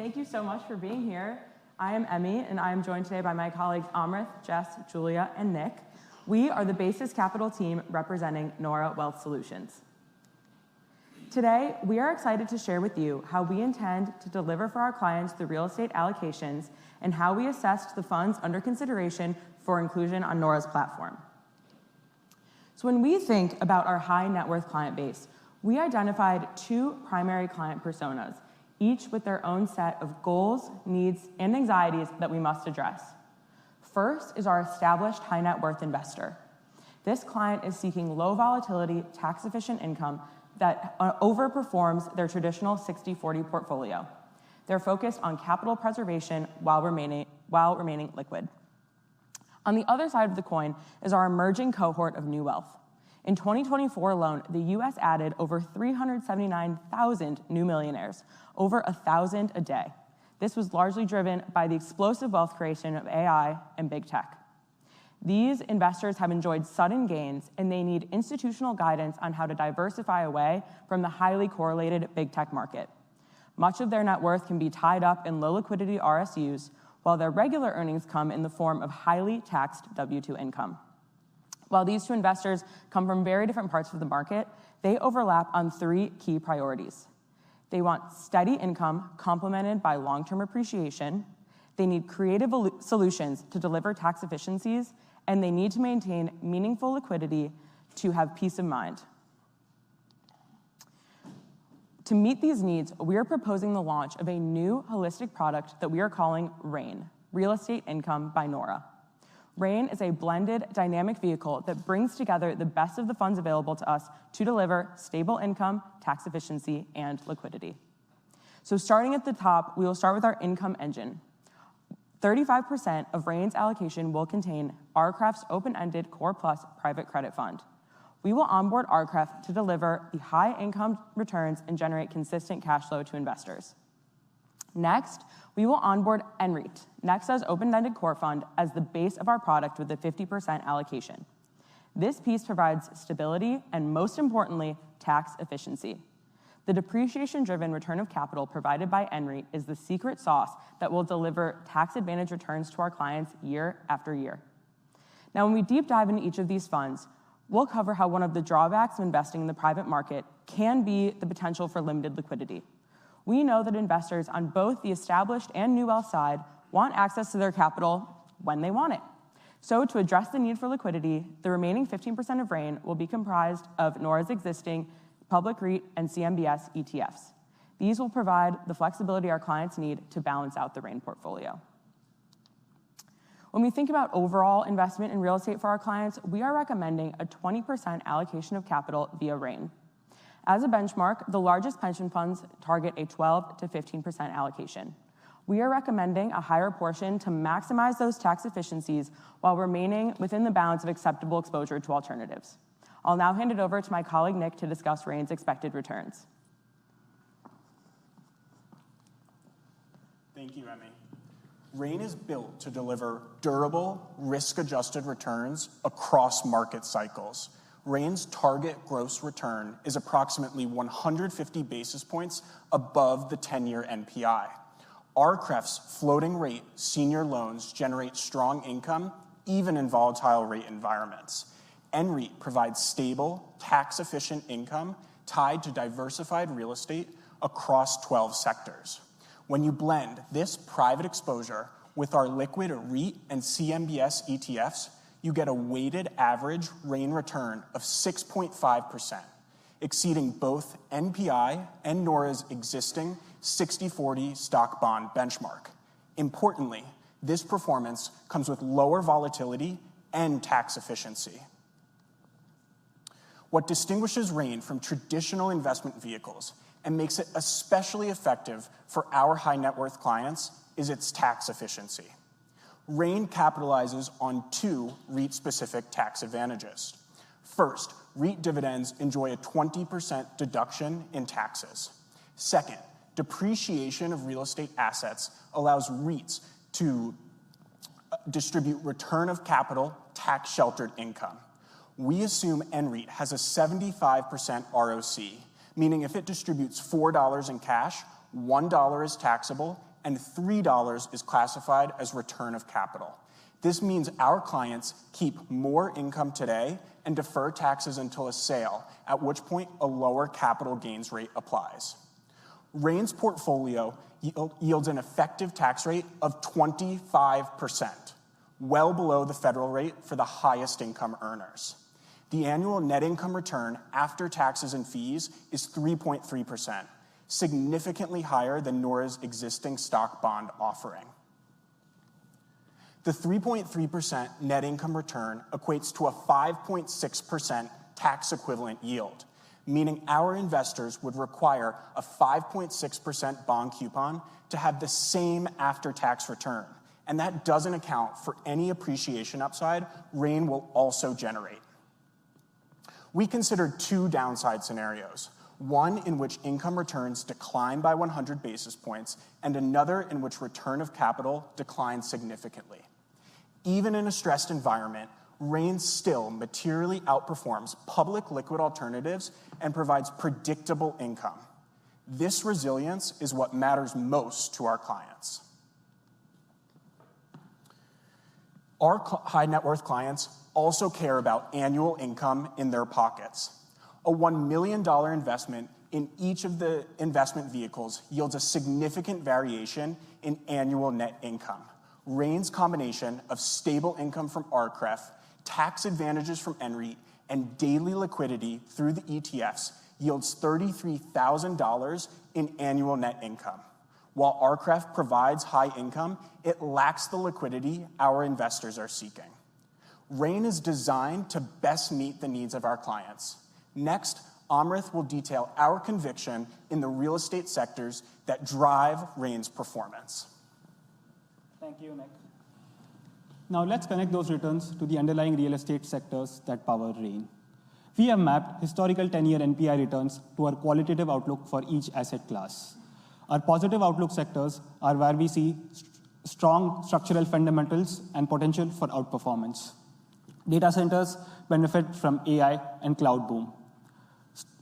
Thank you so much for being here. I am Emmy, and I am joined today by my colleagues Amrit, Jess, Julia, and Nick. We are the Basis Capital team representing Nora Wealth Solutions. Today, we are excited to share with you how we intend to deliver for our clients the real estate allocations and how we assessed the funds under consideration for inclusion on Nora's platform. So when we think about our high net worth client base, we identified two primary client personas, each with their own set of goals, needs, and anxieties that we must address. First is our established high net worth investor. This client is seeking low volatility, tax-efficient income that overperforms their traditional 60-40 portfolio. They're focused on capital preservation while remaining liquid. On the other side of the coin is our emerging cohort of new wealth. In 2024 alone, the U.S. added over 379,000 new millionaires, over 1,000 a day. This was largely driven by the explosive wealth creation of AI and big tech. These investors have enjoyed sudden gains, and they need institutional guidance on how to diversify away from the highly correlated big tech market. Much of their net worth can be tied up in low liquidity RSUs, while their regular earnings come in the form of highly taxed W-2 income. While these two investors come from very different parts of the market, they overlap on three key priorities. They want steady income complemented by long-term appreciation, they need creative solutions to deliver tax efficiencies, and they need to maintain meaningful liquidity to have peace of mind. To meet these needs, we are proposing the launch of a new holistic product that we are calling REIN, Real Estate Income by Nora. REIN is a blended, dynamic vehicle that brings together the best of the funds available to us to deliver stable income, tax efficiency, and liquidity. So starting at the top, we will start with our income engine. 35% of REIN's allocation will contain RCREF's open-ended Core Plus private credit fund. We will onboard RCREF to deliver the high income returns and generate consistent cash flow to investors. Next, we will onboard NREC, Nexa's open-ended core fund, as the base of our product with a 50% allocation. This piece provides stability and, most importantly, tax efficiency. The depreciation-driven return of capital provided by NREC is the secret sauce that will deliver tax-advantage returns to our clients year after year. Now, when we deep dive into each of these funds, we'll cover how one of the drawbacks of investing in the private market can be the potential for limited liquidity. We know that investors on both the established and new wealth side want access to their capital when they want it. So to address the need for liquidity, the remaining 15% of REIN will be comprised of Nora's existing public REIT and CMBS ETFs. These will provide the flexibility our clients need to balance out the REIN portfolio. When we think about overall investment in real estate for our clients, we are recommending a 20% allocation of capital via REIN. As a benchmark, the largest pension funds target a 12 to 15% allocation. We are recommending a higher portion to maximize those tax efficiencies while remaining within the bounds of acceptable exposure to alternatives. I'll now hand it over to my colleague Nick to discuss REIN's expected returns. Thank you, Emmy. REIN is built to deliver durable, risk-adjusted returns across market cycles. REIN's target gross return is approximately 150 basis points above the 10-year NPI. RCREF's floating rate senior loans generate strong income even in volatile rate environments. NREC provides stable, tax-efficient income tied to diversified real estate across 12 sectors. When you blend this private exposure with our liquid REIT and CMBS ETFs, you get a weighted average REIN return of 6.5%, exceeding both NPI and Nora's existing 60-40 stock bond benchmark. Importantly, this performance comes with lower volatility and tax efficiency. What distinguishes REIN from traditional investment vehicles and makes it especially effective for our high net worth clients is its tax efficiency. REIN capitalizes on two REIT-specific tax advantages. First, REIT dividends enjoy a 20% deduction in taxes. Second, depreciation of real estate assets allows REITs to distribute return of capital tax-sheltered income. We assume NREC has a 75% ROC, meaning if it distributes $4 in cash, $1 is taxable, and and $3 is classified as return of capital. This means our clients keep more income today and defer taxes until a sale, at which point a lower capital gains rate applies. Rain's portfolio yields an effective tax rate of 25%, well below the federal rate for the highest income earners. The annual net income return after taxes and fees is 3.3%, significantly higher than Nora's existing stock bond offering. The 3.3% net income return equates to a 5.6% tax equivalent yield, meaning our investors would require a 5.6% bond coupon to have the same after-tax return, and that doesn't account for any appreciation upside Rain will also generate. We considered two downside scenarios, one in which income returns decline by 100 basis points, and another in which return of capital declines significantly. Even in a stressed environment, Rain still materially outperforms public liquid alternatives and provides predictable income. This resilience is what matters most to our clients. Our high net worth clients also care about annual income in their pockets. A $1 million investment in each of the investment vehicles yields a significant variation in annual net income. Rain's combination of stable income from RCREF, tax advantages from NREC, and daily liquidity through the ETFs yields $33,000 in annual net income. While RCREF provides high income, it lacks the liquidity our investors are seeking. Rain is designed to best meet the needs of our clients. Next, Amrith will detail our conviction in the real estate sectors that drive Rain's performance. Thank you, Nick. Now let's connect those returns to the underlying real estate sectors that power Rain. We have mapped historical 10-year NPI returns to our qualitative outlook for each asset class. Our positive outlook sectors are where we see strong structural fundamentals and potential for outperformance. Data centers benefit from AI and cloud boom.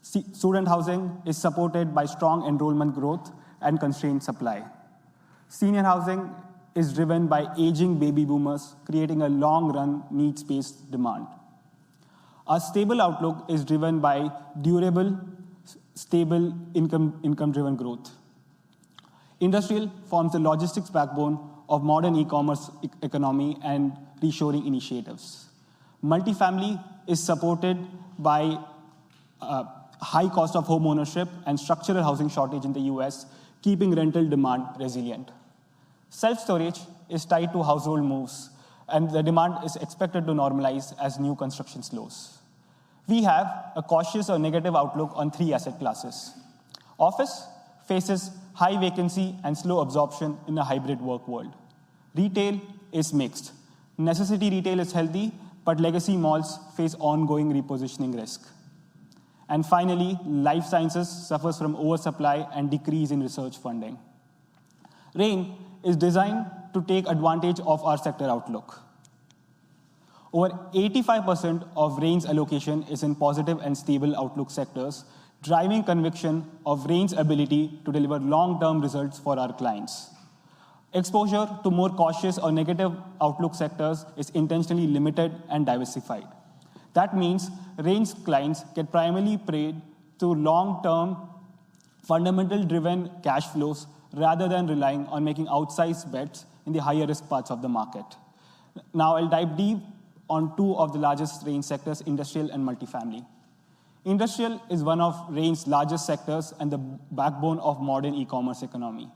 Student housing is supported by strong enrollment growth and constrained supply. Senior housing is driven by aging baby boomers, creating a long-run needs-based demand. Our stable outlook is driven by durable, stable income-driven growth. Industrial forms the logistics backbone of modern e-commerce economy and reshoring initiatives. Multifamily is supported by high cost of home ownership and structural housing shortage in the US, keeping rental demand resilient. Self-storage is tied to household moves, and the demand is expected to normalize as new construction slows. We have a cautious or negative outlook on three asset classes. Office faces high vacancy and slow absorption in a hybrid work world. Retail is mixed. Necessity retail is healthy, but legacy malls face ongoing repositioning risk. And finally, life sciences suffers from oversupply and decrease in research funding. Rain is designed to take advantage of our sector outlook. Over 85% of Rain's allocation is in positive and stable outlook sectors, driving conviction of Rain's ability to deliver long-term results for our clients. Exposure to more cautious or negative outlook sectors is intentionally limited and diversified. That means Rain's clients get primarily paid through long-term, fundamental-driven cash flows rather than relying on making outsized bets in the higher-risk parts of the market. Now I'll dive deep on two of the largest Rain sectors, industrial and multifamily. Industrial is one of Rain's largest sectors and the backbone of modern e-commerce economy.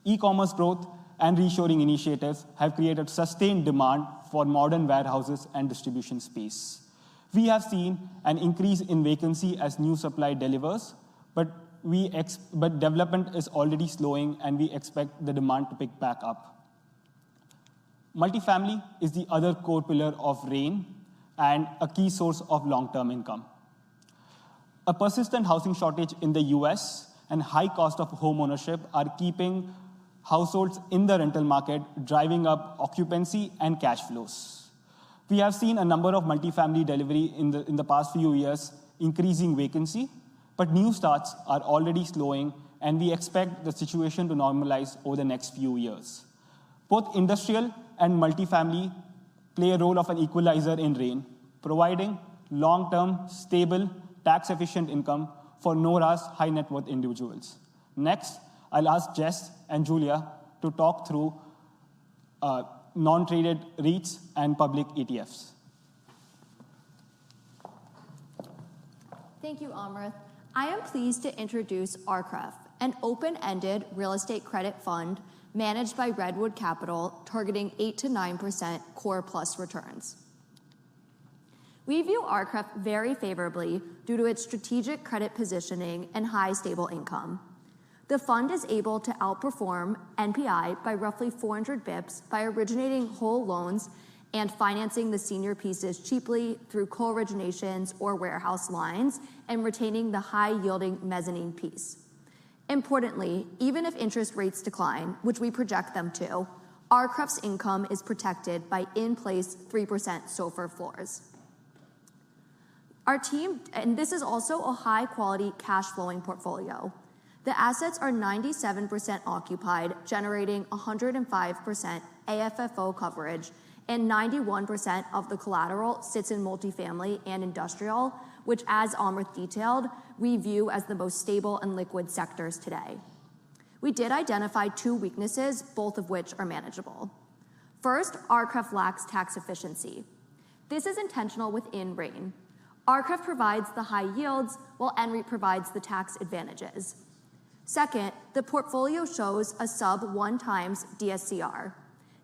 E-commerce growth and reshoring initiatives have created sustained demand for modern warehouses and distribution space. We have seen an increase in vacancy as new supply delivers, but development is already slowing, and we expect the demand to pick back up. Multifamily is the other core pillar of Rain and a key source of long-term income. A persistent housing shortage in the US and high cost of home ownership are keeping households in the rental market, driving up occupancy and cash flows. We have seen a number of multifamily delivery in the past few years, increasing vacancy, but new starts are already slowing and we expect the situation to normalize over the next few years. Both industrial and multifamily play a role of an equalizer in RAIN, providing long-term, stable, tax-efficient income for Nora's high net worth individuals. Next, I'll ask Jess and Julia to talk through non-traded REITs and public ETFs. Thank you, Amrit. I am pleased to introduce RCREF, an open-ended real estate credit fund managed by Redwood Capital, targeting 8 to 9% core plus returns. We view RCREF very favorably due to its strategic credit positioning and high stable income. The fund is able to outperform NPI by roughly 400 bips by originating whole loans and financing the senior pieces cheaply through co-originations or warehouse lines and retaining the high-yielding mezzanine piece. Importantly, even if interest rates decline, which we project them to, RCREF's income is protected by in-place 3% SOFR floors. Our team, and this is also a high-quality cash-flowing portfolio. The assets are 97% occupied, generating 105% AFFO coverage, and 91% of the collateral sits in multifamily and industrial, which, as Amrit detailed, we view as the most stable and liquid sectors today. We did identify 2 weaknesses, both of which are manageable. First, RCREF lacks tax efficiency. This is intentional within RAIN. RCREF provides the high yields, while NREC provides the tax advantages. Second, the portfolio shows a sub 1 times DSCR.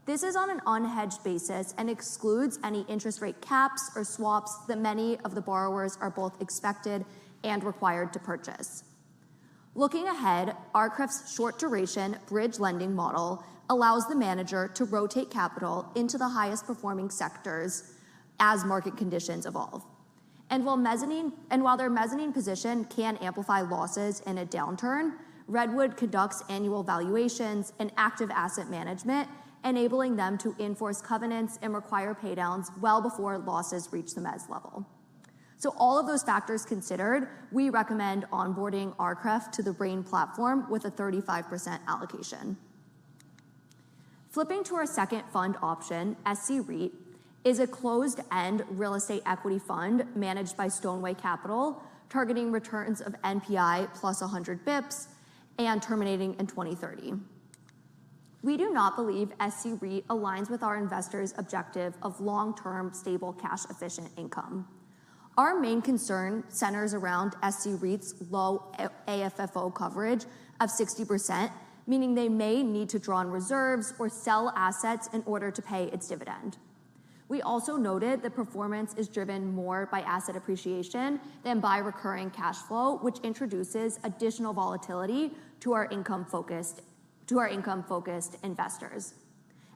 This is on an unhedged basis and excludes any interest rate caps or swaps that many of the borrowers are both expected and required to purchase. Looking ahead, RCREF's short duration bridge lending model allows the manager to rotate capital into the highest performing sectors as market conditions evolve. And while their mezzanine position can amplify losses in a downturn, Redwood conducts annual valuations and active asset management, enabling them to enforce covenants and require paydowns well before losses reach the mezz level. So all of those factors considered, we recommend onboarding RCREF to the RAIN platform with a 35% allocation. Flipping to our second fund option, SC REIT, is a closed-end real estate equity fund managed by Stoneway Capital, targeting returns of NPI plus 100 bips and terminating in 2030. We do not believe SC REIT aligns with our investors' objective of long-term, stable, cash-efficient income. Our main concern centers around SC REIT's low AFFO coverage of 60%, meaning they may need to draw on reserves or sell assets in order to pay its dividend. We also noted that performance is driven more by asset appreciation than by recurring cash flow, which introduces additional volatility to our income-focused investors.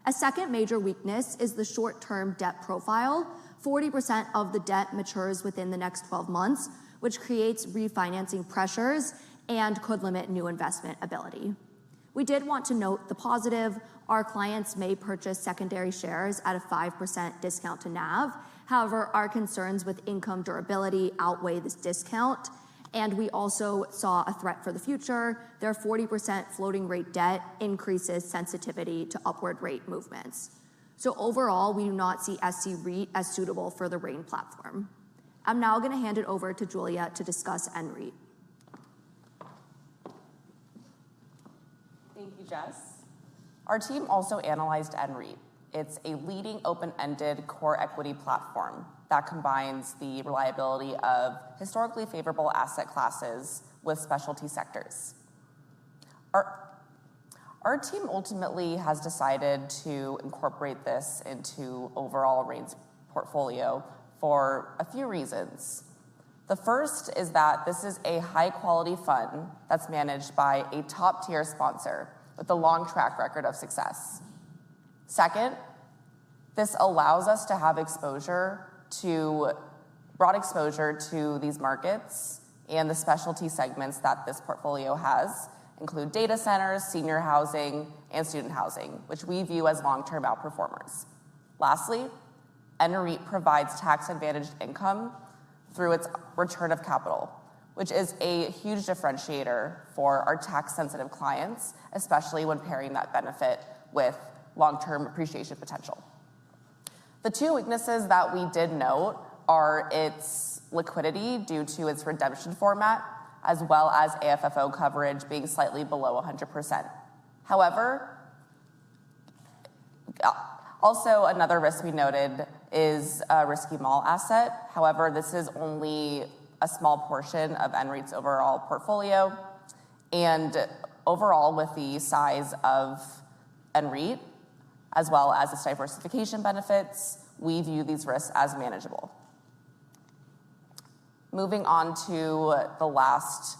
A second major weakness is the short-term debt profile. 40% of the debt matures within the next 12 months, which creates refinancing pressures and could limit new investment ability. We did want to note the positive. Our clients may purchase secondary shares at a 5% discount to NAV. However, our concerns with income durability outweigh this discount, and we also saw a threat for the future. Their 40% floating rate debt increases sensitivity to upward rate movements. So overall, we do not see SC REIT as suitable for the RAIN platform. I'm now going to hand it over to Julia to discuss NREC. Thank you, Jess. Our team also analyzed NREC. It's a leading open-ended core equity platform that combines the reliability of historically favorable asset classes with specialty sectors. Our team ultimately has decided to incorporate this into overall RAIN's portfolio for a few reasons. The first is that this is a high-quality fund that's managed by a top-tier sponsor with a long track record of success. Second, this allows us to have broad exposure to these markets, and the specialty segments that this portfolio has include data centers, senior housing, and student housing, which we view as long-term outperformers. Lastly, NREC provides tax-advantaged income through its return of capital, which is a huge differentiator for our tax-sensitive clients, especially when pairing that benefit with long-term appreciation potential. The two weaknesses that we did note are its liquidity due to its redemption format, as well as AFFO coverage being slightly below 100%. However, also another risk we noted is a risky mall asset. However, this is only a small portion of NREC's overall portfolio. And overall, with the size of NREC, as well as its diversification benefits, we view these risks as manageable. Moving on to the last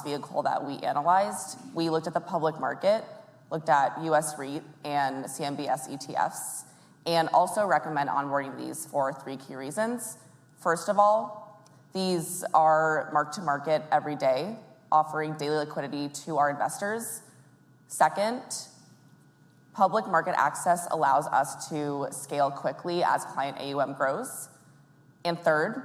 vehicle that we analyzed, we looked at the public market, looked at US REIT and CMBS ETFs, and also recommend onboarding these for 3 key reasons. First of all, these are mark to market every day, offering daily liquidity to our investors. Second, public market access allows us to scale quickly as client AUM grows. And third,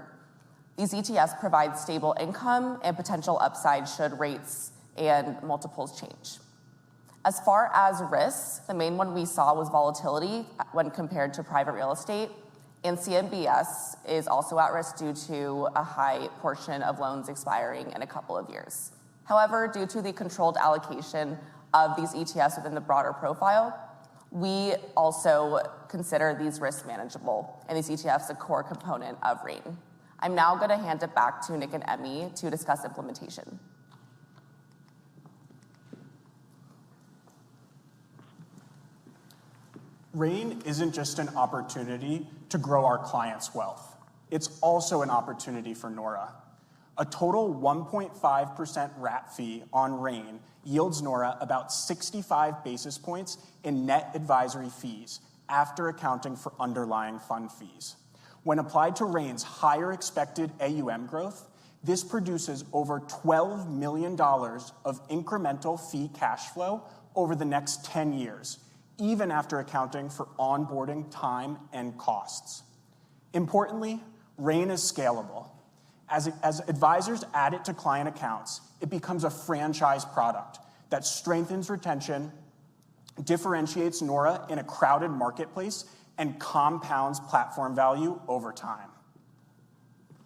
these ETFs provide stable income and potential upside should rates and multiples change. As far as risks, the main one we saw was volatility when compared to private real estate, and CMBS is also at risk due to a high portion of loans expiring in a couple of years. However, due to the controlled allocation of these ETFs within the broader profile, we also consider these risks manageable, and these ETFs a core component of REIN. I'm now going to hand it back to Nick and Emmy to discuss implementation. REIN isn't just an opportunity to grow our clients' wealth. It's also an opportunity for Nora. A total 1.5% RAT fee on REIN yields Nora about 65 basis points in net advisory fees after accounting for underlying fund fees. When applied to REIN's higher expected AUM growth, this produces over $12 million of incremental fee cash flow over the next 10 years, even after accounting for onboarding time and costs. Importantly, REIN is scalable. As advisors add it to client accounts, it becomes a franchise product that strengthens retention, differentiates Nora in a crowded marketplace, and compounds platform value over time.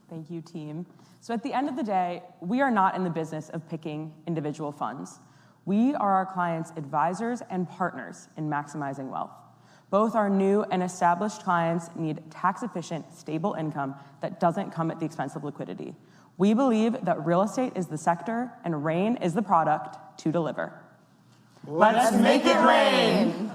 Thank you, team. So at the end of the day, we are not in the business of picking individual funds. We are our clients' advisors and partners in maximizing wealth. Both our new and established clients need tax-efficient, stable income that doesn't come at the expense of liquidity. We believe that real estate is the sector and REIN is the product to deliver. Let's make it rain!